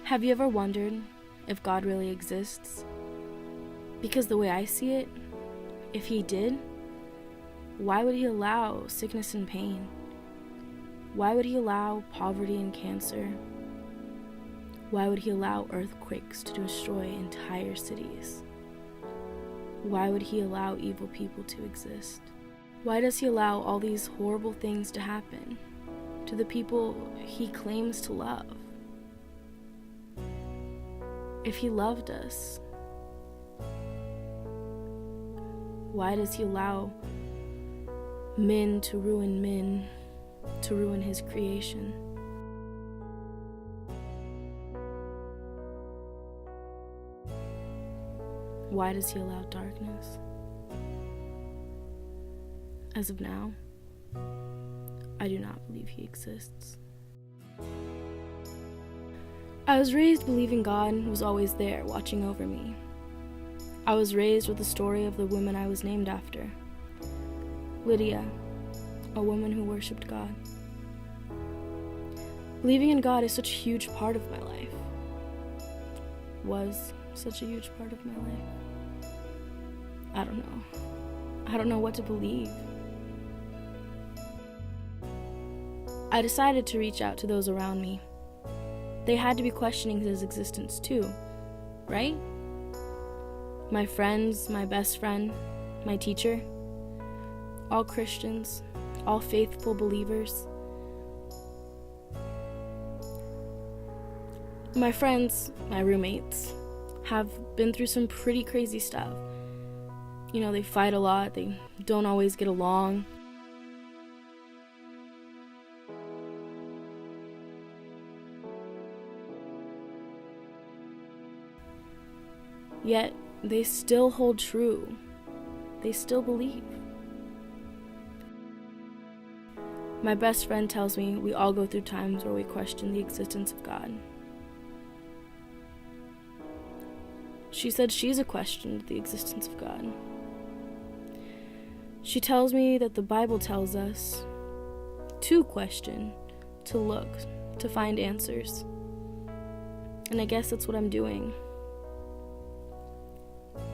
Have you ever wondered if God really exists? Because the way I see it, if he did, why would he allow sickness and pain? Why would he allow poverty and cancer? Why would he allow earthquakes to destroy entire cities? Why would he allow evil people to exist? Why does he allow all these horrible things to happen to the people he claims to love? If he loved us, why does he allow men to ruin his creation? Why does he allow darkness? As of now, I do not believe he exists. I was raised believing God was always there, watching over me. I was raised with the story of the woman I was named after, Lydia, a woman who worshipped God. Believing in God is such a huge part of my life. Was such a huge part of my life. I don't know. I don't know what to believe. I decided to reach out to those around me. They had to be questioning his existence too, right? My friends, my best friend, my teacher, all Christians, all faithful believers. My friends, my roommates, have been through some pretty crazy stuff. You know, they fight a lot, they don't always get along. Yet, they still hold true. They still believe. My best friend tells me we all go through times where we question the existence of God. She said she's questioned the existence of God. She tells me that the Bible tells us to question, to look, to find answers. And I guess that's what I'm doing.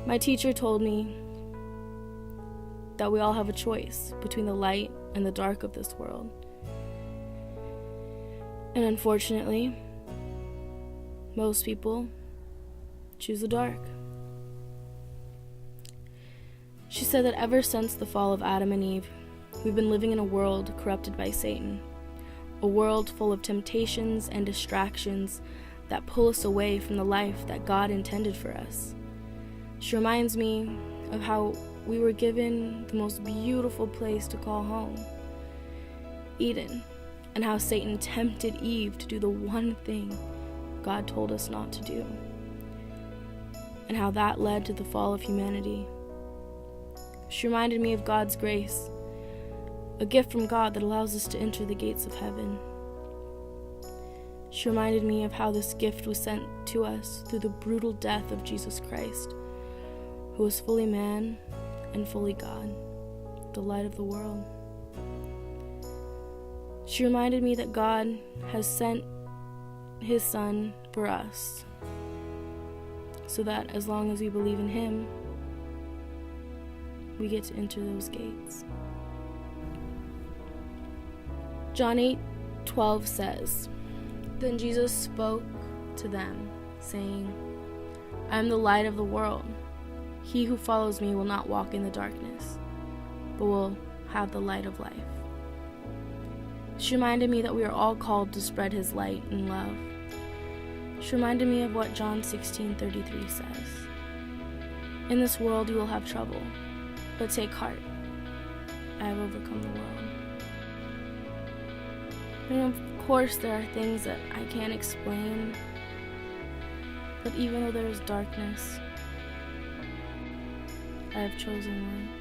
My teacher told me that we all have a choice between the light and the dark of this world. And unfortunately, most people choose the dark. She said that ever since the fall of Adam and Eve, we've been living in a world corrupted by Satan, a world full of temptations and distractions that pull us away from the life that God intended for us. She reminds me of how we were given the most beautiful place to call home, Eden, and how Satan tempted Eve to do the one thing God told us not to do, and how that led to the fall of humanity. She reminded me of God's grace, a gift from God that allows us to enter the gates of heaven. She reminded me of how this gift was sent to us through the brutal death of Jesus Christ, who was fully man and fully God, the light of the world. She reminded me that God has sent his Son for us, so that as long as we believe in him, we get to enter those gates. John 8:12 says, "Then Jesus spoke to them, saying, I am the light of the world. He who follows me will not walk in the darkness, but will have the light of life." She reminded me that we are all called to spread his light and love. She reminded me of what John 16:33 says. "In this world you will have trouble, but take heart. I have overcome the world." And of course there are things that I can't explain, but even though there is darkness, I have chosen light.